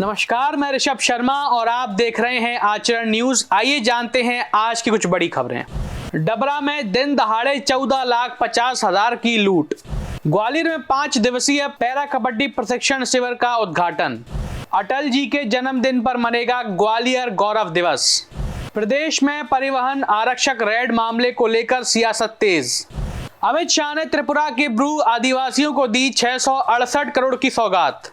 नमस्कार, मैं ऋषभ शर्मा और आप देख रहे हैं आचरण न्यूज। आइए जानते हैं आज की कुछ बड़ी खबरें। डबरा में दिन दहाड़े 14,50,000 की लूट। ग्वालियर में 5 दिवसीय पैरा कबड्डी प्रशिक्षण शिविर का उद्घाटन। अटल जी के जन्मदिन पर मनेगा ग्वालियर गौरव दिवस। प्रदेश में परिवहन आरक्षक रेड मामले को लेकर सियासत तेज। अमित शाह ने त्रिपुरा के ब्रू आदिवासियों को दी 668 करोड़ की सौगात।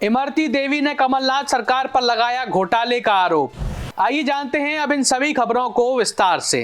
इमरती देवी ने कमलनाथ सरकार पर लगाया घोटाले का आरोप। आइए जानते हैं अब इन सभी खबरों को विस्तार से।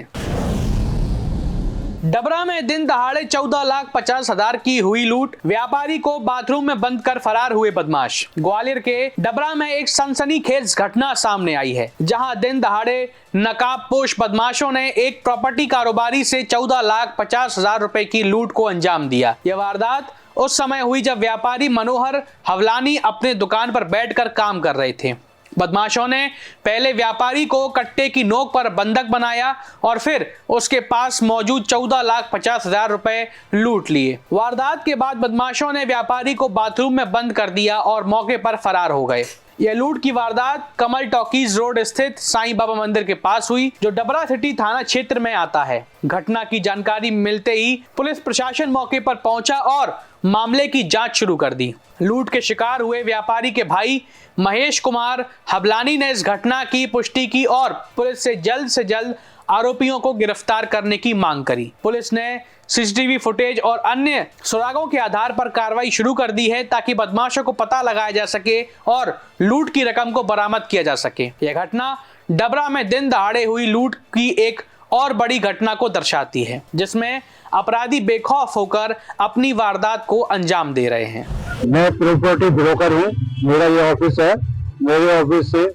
डबरा में दिन दहाड़े 14,50,000 की हुई लूट। व्यापारी को बाथरूम में बंद कर फरार हुए बदमाश। ग्वालियर के डबरा में एक सनसनीखेज घटना सामने आई है, जहां दिन दहाड़े नकाबपोश बदमाशों ने एक प्रॉपर्टी कारोबारी से 14,50,000 रुपए की लूट को अंजाम दिया। यह वारदात उस समय हुई जब व्यापारी मनोहर हवलानी अपने दुकान पर बैठकर काम कर रहे थे। बदमाशों ने पहले व्यापारी को कट्टे की नोक पर बंधक बनाया और फिर उसके पास मौजूद 14,50,000 रुपए लूट लिए। वारदात के बाद बदमाशों ने व्यापारी को बाथरूम में बंद कर दिया और मौके पर फरार हो गए। यह लूट की वारदात कमल टॉकीज रोड स्थित साईं बाबा मंदिर के पास हुई, जो डबरा सिटी थाना क्षेत्र में आता है। घटना की जानकारी मिलते ही पुलिस प्रशासन मौके पर पहुंचा और मामले की जांच शुरू कर दी। लूट के शिकार हुए व्यापारी के भाई महेश कुमार हबलानी ने इस घटना की पुष्टि की और पुलिस से जल्द आरोपियों को गिरफ्तार करने की मांग करी। पुलिस ने सीसीटीवी फुटेज और अन्य सुरागों के आधार पर कार्रवाई शुरू कर दी है, ताकि बदमाशों को पता लगाया जा सके और लूट की रकम को बरामद किया जा सके। यह घटना डबरा में दिन दहाड़े हुई लूट की एक और बड़ी घटना को दर्शाती है, जिसमें अपराधी बेखौफ होकर अपनी वारदात को अंजाम दे रहे हैं। मैं प्रॉपर्टी ब्रोकर हूँ। मेरा ये ऑफिस है। मेरे ऑफिस से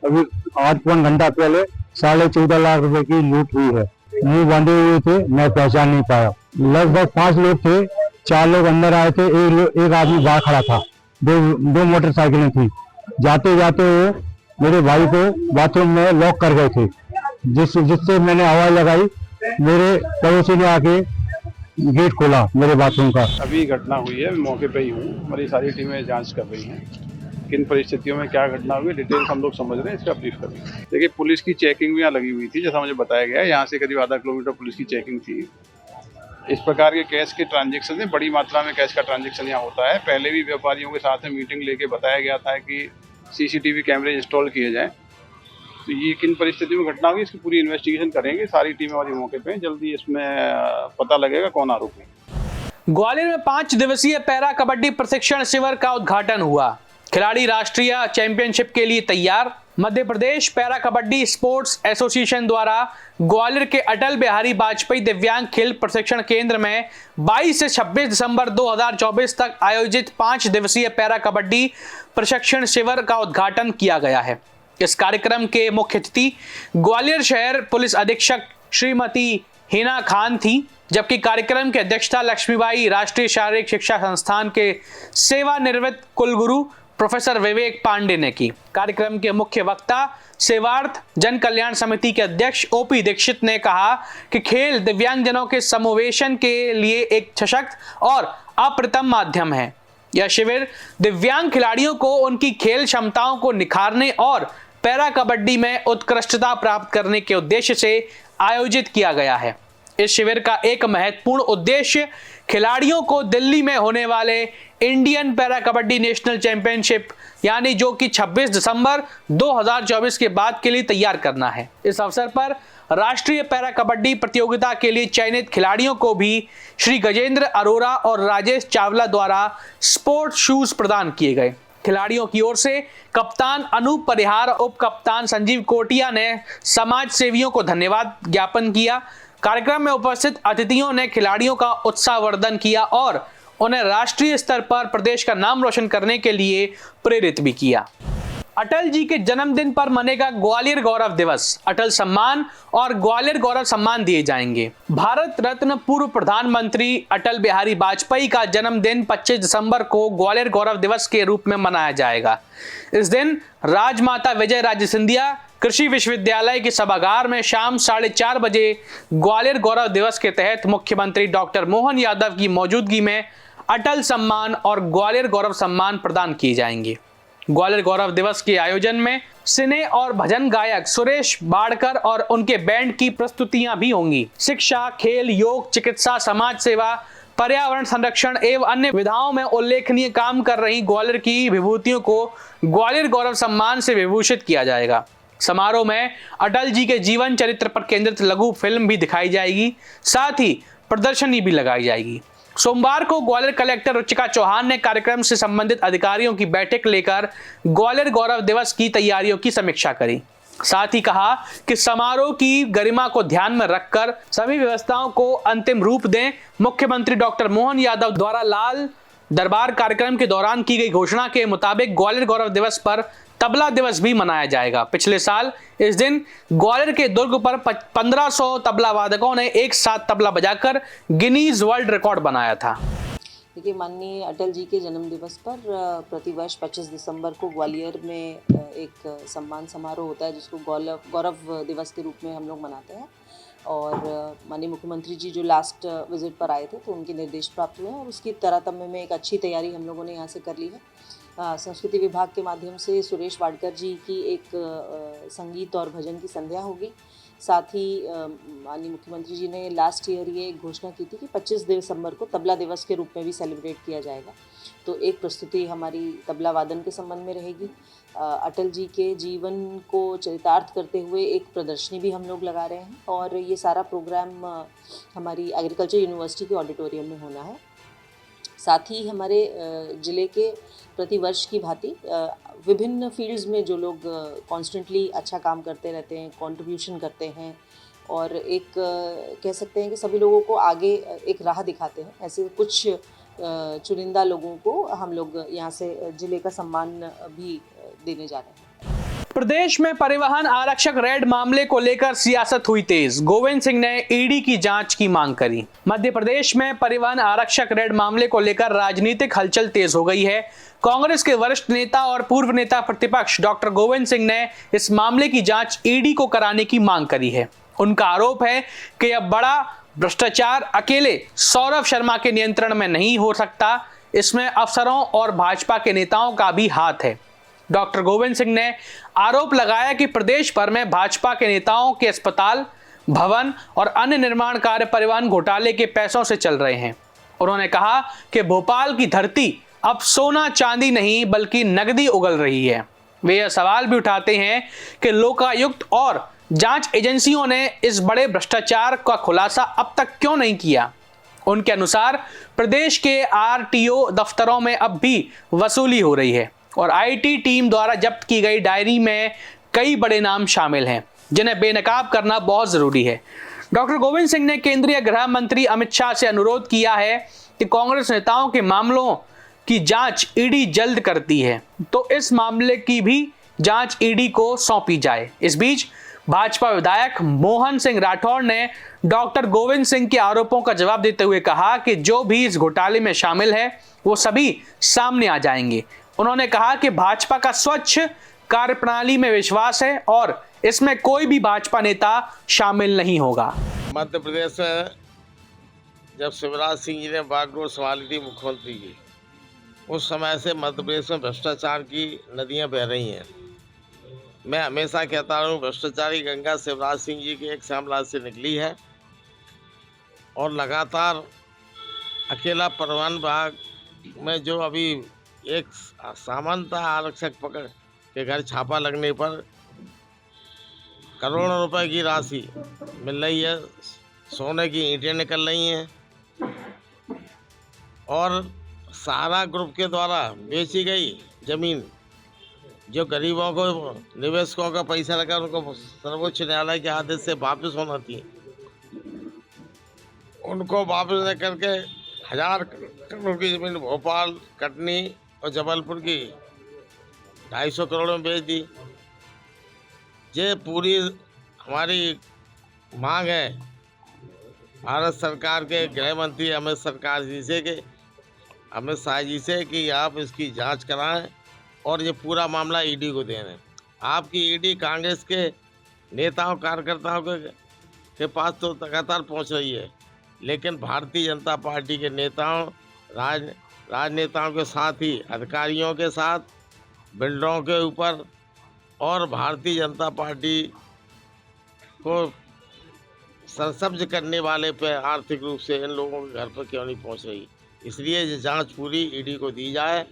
अभी 8 घंटा पहले 14.5 लाख रुपए की लूट हुई है। मुंह बंधे हुए थे, मैं पहचान नहीं पाया। लगभग 5 लोग थे। 4 लोग अंदर आए थे, एक आदमी बाहर खड़ा था। दो मोटरसाइकिलें थी। जाते जाते वो मेरे भाई को बाथरूम में लॉक कर गए थे, जिससे मैंने आवाज लगाई। मेरे पड़ोसी ने आके गेट खोला मेरे बाथरूम का। अभी घटना हुई है, मौके पे ही हूँ। हमारी सारी टीमें जांच कर रही हैं, किन परिस्थितियों में क्या घटना हुई, डिटेल्स हम लोग समझ रहे हैं, इसका ब्रीफ कर रहे हैं। देखिए, पुलिस की चेकिंग भी यहाँ लगी हुई थी, जैसा मुझे बताया गया है। यहाँ से करीब आधा किलोमीटर पुलिस की चेकिंग थी। इस प्रकार के कैश के ट्रांजेक्शन है, बड़ी मात्रा में कैश का ट्रांजेक्शन यहाँ होता है। पहले भी व्यापारियों के साथ में मीटिंग लेके बताया गया था कि CCTV कैमरे इंस्टॉल किए जाएँ। तो ये किन परिस्थितियों में घटना हुई, इसकी पूरी इन्वेस्टिगेशन करेंगे। सारी टीमें हमारी मौके पे हैं। जल्दी इसमें पता लगेगा कौन आरोपी। ग्वालियर में 5 दिवसीय पैरा कबड्डी प्रशिक्षण शिविर का उद्घाटन हुआ। खिलाड़ी राष्ट्रीय चैंपियनशिप के लिए तैयार। Madhya Pradesh para kabaddi sports association द्वारा ग्वालियर के अटल बिहारी वाजपेयी दिव्यांग खेल प्रशिक्षण केंद्र में 22 से 26 दिसंबर 2024 तक आयोजित 5 दिवसीय पैरा कबड्डी प्रशिक्षण शिविर का उद्घाटन किया गया है। इस कार्यक्रम के मुख्य अतिथि ग्वालियर शहर पुलिस अधीक्षक श्रीमती हिना खान थी, जबकि कार्यक्रम की अध्यक्षता लक्ष्मीबाई राष्ट्रीय शारीरिक शिक्षा संस्थान के सेवानिवृत्त कुलगुरु प्रोफेसर विवेक पांडे ने की। कार्यक्रम के मुख्य वक्ता सेवार्थ जन कल्याण समिति के अध्यक्ष OP दीक्षित ने कहा कि खेल दिव्यांगजनों के समावेशन के लिए एक सशक्त और अप्रतिम माध्यम है। यह शिविर दिव्यांग खिलाड़ियों को उनकी खेल क्षमताओं को निखारने और पैरा कबड्डी में उत्कृष्टता प्राप्त करने के उद्देश्य से आयोजित किया गया है। इस शिविर का एक महत्वपूर्ण उद्देश्य खिलाड़ियों को दिल्ली में होने वाले Indian para kabaddi national championship यानी जो कि 26 दिसंबर 2024 के बाद के लिए तैयार करना है। इस अवसर पर राष्ट्रीय पैरा कबड्डी प्रतियोगिता के लिए चयनित खिलाड़ियों को भी श्री गजेंद्र अरोरा और राजेश चावला द्वारा स्पोर्ट्स शूज प्रदान किए गए। खिलाड़ियों की ओर से कप्तान अनूप परिहार, उप कप्तान संजीव कोटिया ने समाज सेवियों को धन्यवाद ज्ञापन किया। कार्यक्रम में उपस्थित अतिथियों ने खिलाड़ियों का उत्साहवर्धन किया और उन्हें राष्ट्रीय स्तर पर प्रदेश का नाम रोशन करने के लिए प्रेरित भी किया। अटल जी के जन्मदिन पर मनेगा ग्वालियर गौरव दिवस। अटल सम्मान और ग्वालियर गौरव सम्मान दिए जाएंगे। भारत रत्न पूर्व प्रधानमंत्री अटल बिहारी वाजपेयी का जन्मदिन 25 दिसंबर को ग्वालियर गौरव दिवस के रूप में मनाया जाएगा। इस दिन राजमाता विजय राजे सिंधिया कृषि विश्वविद्यालय के सभागार में शाम 4:30 बजे ग्वालियर गौरव दिवस के तहत मुख्यमंत्री डॉक्टर मोहन यादव की मौजूदगी में अटल सम्मान और ग्वालियर गौरव सम्मान प्रदान किए जाएंगे। ग्वालियर गौरव दिवस के आयोजन में सिने और भजन गायक सुरेश वाडकर और उनके बैंड की प्रस्तुतियां भी होंगी। शिक्षा, खेल, योग, चिकित्सा, समाज सेवा, पर्यावरण संरक्षण एवं अन्य विधाओं में उल्लेखनीय काम कर रही ग्वालियर की विभूतियों को ग्वालियर गौरव सम्मान से विभूषित किया जाएगा। समारोह में अटल जी के जीवन चरित्र पर केंद्रित लघु फिल्म भी दिखाई जाएगी, साथ ही प्रदर्शनी भी लगाई जाएगी। सोमवार को ग्वालियर कलेक्टर रुचिका चौहान ने कार्यक्रम से संबंधित अधिकारियों की बैठक लेकर ग्वालियर गौरव दिवस की तैयारियों की समीक्षा करी। साथ ही कहा कि समारोह की गरिमा को ध्यान में रखकर सभी व्यवस्थाओं को अंतिम रूप दें। मुख्यमंत्री डॉक्टर मोहन यादव द्वारा लाल दरबार कार्यक्रम के दौरान की गई घोषणा के मुताबिक ग्वालियर गौरव दिवस पर तबला दिवस भी मनाया जाएगा। पिछले साल इस दिन ग्वालियर के दुर्ग पर 1500 तबला वादकों ने एक साथ तबला बजाकर गिनीज वर्ल्ड रिकॉर्ड बनाया था। देखिए, माननीय अटल जी के जन्म दिवस पर प्रतिवर्ष 25 दिसंबर को ग्वालियर में एक सम्मान समारोह होता है, जिसको गौरव दिवस के रूप में हम लोग मनाते हैं। और माननीय मुख्यमंत्री जी जो लास्ट विजिट पर आए थे, तो उनके निर्देश प्राप्त हुए हैं और उसकी तारतम्य में एक अच्छी तैयारी हम लोगों ने यहाँ से कर ली है। संस्कृति विभाग के माध्यम से सुरेश वाडकर जी की एक संगीत और भजन की संध्या होगी। साथ ही माननीय मुख्यमंत्री जी ने लास्ट ईयर ये घोषणा की थी कि 25 दिसंबर को तबला दिवस के रूप में भी सेलिब्रेट किया जाएगा। तो एक प्रस्तुति हमारी तबला वादन के संबंध में रहेगी। अटल जी के जीवन को चरितार्थ करते हुए एक प्रदर्शनी भी हम लोग लगा रहे हैं और ये सारा प्रोग्राम हमारी एग्रीकल्चर यूनिवर्सिटी के ऑडिटोरियम में होना है। साथ ही हमारे ज़िले के प्रतिवर्ष की भांति विभिन्न फील्ड्स में जो लोग कॉन्स्टेंटली अच्छा काम करते रहते हैं, कंट्रीब्यूशन करते हैं और एक कह सकते हैं कि सभी लोगों को आगे एक राह दिखाते हैं, ऐसे कुछ चुनिंदा लोगों को हम लोग यहाँ से ज़िले का सम्मान भी देने जा रहे हैं। प्रदेश में परिवहन आरक्षक रेड मामले को लेकर सियासत हुई तेज। गोविंद सिंह ने ईडी की जांच की मांग करी। मध्य प्रदेश में परिवहन आरक्षक रेड मामले को लेकर राजनीतिक हलचल तेज हो गई है। कांग्रेस के वरिष्ठ नेता और पूर्व नेता प्रतिपक्ष डॉक्टर गोविंद सिंह ने इस मामले की जांच ईडी को कराने की मांग करी है। उनका आरोप है कि यह बड़ा भ्रष्टाचार अकेले सौरभ शर्मा के नियंत्रण में नहीं हो सकता, इसमें अफसरों और भाजपा के नेताओं का भी हाथ है। डॉक्टर गोविंद सिंह ने आरोप लगाया कि प्रदेश भर में भाजपा के नेताओं के अस्पताल, भवन और अन्य निर्माण कार्य परिवहन घोटाले के पैसों से चल रहे हैं। उन्होंने कहा कि भोपाल की धरती अब सोना चांदी नहीं बल्कि नकदी उगल रही है। वे यह सवाल भी उठाते हैं कि लोकायुक्त और जांच एजेंसियों ने इस बड़े भ्रष्टाचार का खुलासा अब तक क्यों नहीं किया। उनके अनुसार प्रदेश के आरटीओ दफ्तरों में अब भी वसूली हो रही है और आईटी टीम द्वारा जब्त की गई डायरी में कई बड़े नाम शामिल हैं, जिन्हें बेनकाब करना बहुत जरूरी है। डॉक्टर गोविंद सिंह ने केंद्रीय गृह मंत्री अमित शाह से अनुरोध किया है कि कांग्रेस नेताओं के मामलों की जांच ईडी जल्द करती है तो इस मामले की भी जांच ईडी को सौंपी जाए। इस बीच भाजपा विधायक मोहन सिंह राठौड़ ने डॉक्टर गोविंद सिंह के आरोपों का जवाब देते हुए कहा कि जो भी इस घोटाले में शामिल है वो सभी सामने आ जाएंगे। उन्होंने कहा कि भाजपा का स्वच्छ कार्यप्रणाली में विश्वास है और इसमें कोई भी भाजपा नेता शामिल नहीं होगा। मध्य प्रदेश में जब शिवराज सिंह जी ने बागडोर संभाली थी मुख्यमंत्री की, उस समय से मध्य प्रदेश में भ्रष्टाचार की नदियां बह रही हैं। मैं हमेशा कहता हूँ भ्रष्टाचारी गंगा शिवराज सिंह जी के एक साम्राज्य से निकली है और लगातार अकेला परिवहन विभाग में जो अभी एक सामान्यतः आरक्षक पकड़ के घर छापा लगने पर करोड़ों रुपए की राशि मिल रही है, सोने की ईंटें निकल रही हैं और सहारा ग्रुप के द्वारा बेची गई जमीन जो गरीबों को, निवेशकों का पैसा लगा, उनको सर्वोच्च न्यायालय के आदेश से वापस होना थी, उनको वापस न करके 1000 करोड़ की जमीन भोपाल, कटनी और जबलपुर की 250 करोड़ में बेच दी। ये पूरी हमारी मांग है भारत सरकार के गृह मंत्री अमित शाह जी से कि आप इसकी जांच कराएं और ये पूरा मामला ईडी को दें। आपकी ईडी कांग्रेस के नेताओं कार्यकर्ताओं के पास तो लगातार पहुंच रही है, लेकिन भारतीय जनता पार्टी के नेताओं, राजनेताओं के साथ ही अधिकारियों के साथ बिल्डरों के ऊपर और भारतीय जनता पार्टी को सरसब्ज करने वाले पे आर्थिक रूप से इन लोगों के घर पर क्यों नहीं पहुंच रही। इसलिए ये जांच पूरी ईडी को दी जाए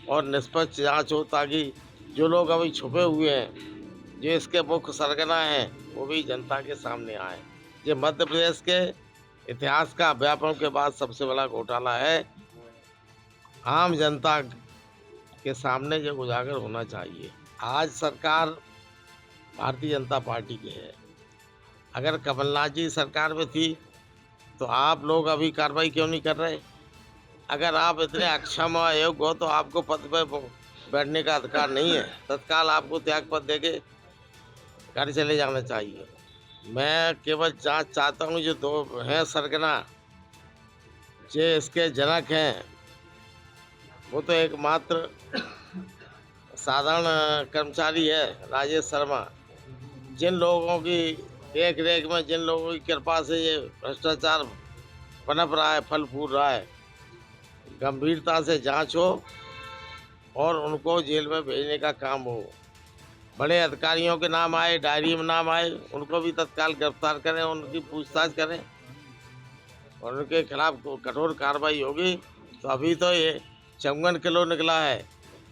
और निष्पक्ष जांच हो, ताकि जो लोग अभी छुपे हुए हैं, जो इसके मुख्य सरगना हैं, वो भी जनता के सामने आए। ये मध्य प्रदेश के इतिहास का व्यापम के बाद सबसे बड़ा घोटाला है। आम जनता के सामने जो उजागर होना चाहिए। आज सरकार भारतीय जनता पार्टी की है। अगर कमलनाथ जी सरकार में थी तो आप लोग अभी कार्रवाई क्यों नहीं कर रहे? अगर आप इतने अक्षम और अयोग्य हो तो आपको पद पर बैठने का अधिकार नहीं है। तत्काल आपको त्याग पद देके घर चले जाना चाहिए। मैं केवल जांच चाहता हूं। जो दो हैं सरगना, जो इसके जनक हैं, वो तो एकमात्र साधारण कर्मचारी है राजेश शर्मा। जिन लोगों की देख रेख में, जिन लोगों की कृपा से ये भ्रष्टाचार पनप रहा है, फल फूल रहा है, गंभीरता से जांच हो और उनको जेल में भेजने का काम हो। बड़े अधिकारियों के नाम आए, डायरी में नाम आए, उनको भी तत्काल गिरफ्तार करें, उनकी पूछताछ करें और उनके खिलाफ कठोर कार्रवाई होगी। तो अभी तो ये 54 किलो निकला है,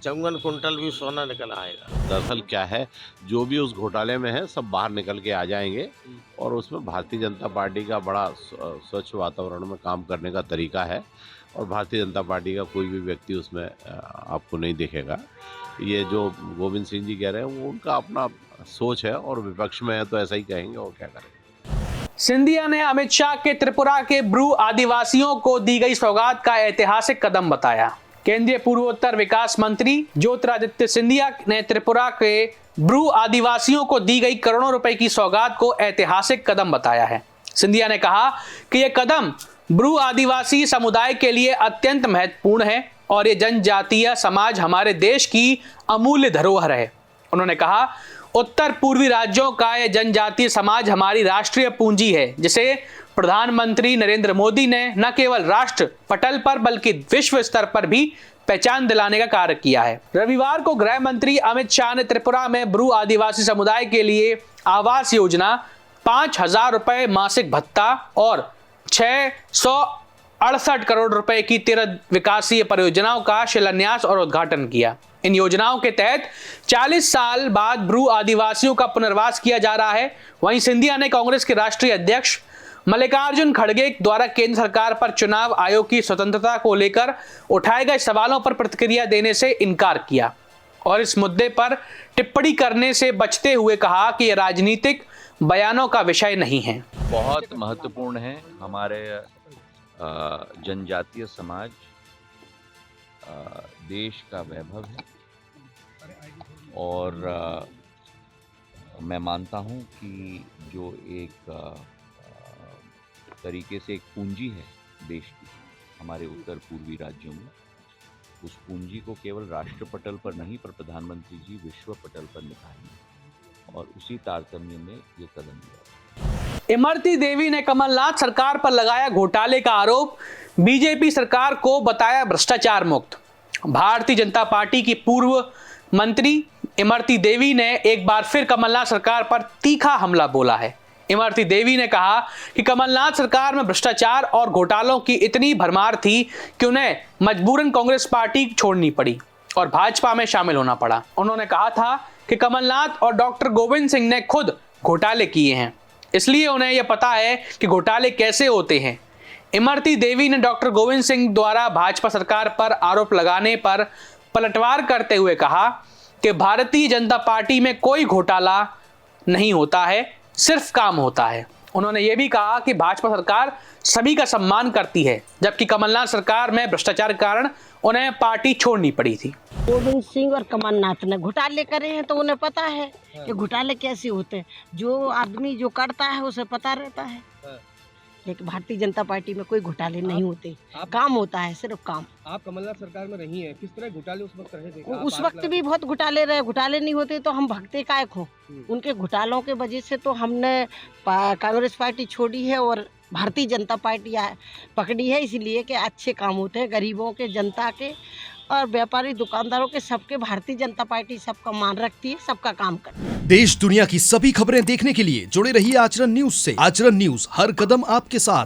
54 कुंटल भी सोना निकल आएगा। दरअसल क्या है, जो भी उस घोटाले में है सब बाहर निकल के आ जाएंगे और उसमें भारतीय जनता पार्टी का बड़ा स्वच्छ वातावरण में काम करने का तरीका है और भारतीय जनता पार्टी का कोई भी व्यक्ति उसमें आपको नहीं दिखेगा। ये जो गोविंद सिंह जी कह रहे हैं वो उनका अपना सोच है और विपक्ष में है तो ऐसा ही कहेंगे और क्या करेंगे। सिंधिया ने अमित शाह के त्रिपुरा के ब्रू आदिवासियों को दी गई सौगात का ऐतिहासिक कदम बताया। केंद्रीय पूर्वोत्तर विकास मंत्री ज्योतिरादित्य सिंधिया ने त्रिपुरा के ब्रू आदिवासियों को दी गई करोड़ों रुपए की सौगात को ऐतिहासिक कदम बताया है। सिंधिया ने कहा कि यह कदम ब्रू आदिवासी समुदाय के लिए अत्यंत महत्वपूर्ण है और ये जनजातीय समाज हमारे देश की अमूल्य धरोहर है। उन्होंने कहा, उत्तर पूर्वी राज्यों का यह जनजातीय समाज हमारी राष्ट्रीय पूंजी है, जिसे प्रधानमंत्री नरेंद्र मोदी ने न केवल राष्ट्र पटल पर बल्कि विश्व स्तर पर भी पहचान दिलाने का कार्य किया है। रविवार को गृह मंत्री अमित शाह ने त्रिपुरा में ब्रू आदिवासी समुदाय के लिए आवास योजना, 5,000 रुपए मासिक भत्ता और 668 करोड़ रुपए की 13 विकासीय परियोजनाओं का शिलान्यास और उद्घाटन किया। इन योजनाओं के तहत 40 साल बाद ब्रू आदिवासियों का पुनर्वास किया जा रहा है। वहीं सिंधिया ने कांग्रेस के राष्ट्रीय अध्यक्ष मल्लिकार्जुन खड़गे द्वारा केंद्र सरकार पर चुनाव आयोग की स्वतंत्रता को लेकर उठाए गए सवालों पर प्रतिक्रिया देने से इनकार किया और इस मुद्दे पर टिप्पणी करने से बचते हुए कहा कि यह राजनीतिक बयानों का विषय नहीं है। बहुत महत्वपूर्ण है। हमारे जनजातीय समाज देश का वैभव है और मैं मानता हूं कि जो एक तरीके से एक पूंजी है देश की हमारे उत्तर पूर्वी राज्यों में, उस पूंजी को केवल राष्ट्र पटल पर नहीं पर प्रधानमंत्री जी विश्व पटल पर निभाएंगे और उसी तारतम्य में ये कदम लिया। इमरती देवी ने कमलनाथ सरकार पर लगाया घोटाले का आरोप, बीजेपी सरकार को बताया भ्रष्टाचार मुक्त। भारतीय जनता पार्टी की पूर्व मंत्री इमरती देवी ने एक बार फिर कमलनाथ सरकार पर तीखा हमला बोला है। इमरती देवी ने कहा कि कमलनाथ सरकार में भ्रष्टाचार और घोटालों की इतनी भरमार थी कि उन्हें मजबूरन कांग्रेस पार्टी छोड़नी पड़ी और भाजपा में शामिल होना पड़ा। उन्होंने कहा था कि कमलनाथ और डॉक्टर गोविंद सिंह ने खुद घोटाले किए हैं, इसलिए उन्हें यह पता है कि घोटाले कैसे होते हैं। इमरती देवी ने डॉक्टर गोविंद सिंह द्वारा भाजपा सरकार पर आरोप लगाने पर पलटवार करते हुए कहा कि भारतीय जनता पार्टी में कोई घोटाला नहीं होता है, सिर्फ काम होता है। उन्होंने ये भी कहा कि भाजपा सरकार सभी का सम्मान करती है, जबकि कमलनाथ सरकार में भ्रष्टाचार के कारण उन्हें पार्टी छोड़नी पड़ी थी। गोविंद सिंह और कमलनाथ ने घोटाले करे हैं तो उन्हें पता है कि घोटाले कैसे होते हैं। जो आदमी जो करता है उसे पता रहता है, लेकिन भारतीय जनता पार्टी में कोई घोटाले नहीं होते, काम होता है, सिर्फ काम। आप कमलनाथ सरकार में रही हैं, किस तरह घोटाले उस वक्त रहे थे? उस वक्त भी बहुत घोटाले रहे। घोटाले नहीं होते तो हम भगते काहे को? उनके घोटालों के वजह से तो हमने कांग्रेस पार्टी छोड़ी है और भारतीय जनता पार्टी पकड़ी है, इसलिए कि अच्छे काम होते हैं गरीबों के, जनता के और व्यापारी दुकानदारों के सबके भारतीय जनता पार्टी सबका मान रखती है, सबका काम करती है। देश दुनिया की सभी खबरें देखने के लिए जुड़े रहिए आचरण न्यूज से। आचरण न्यूज, हर कदम आपके साथ।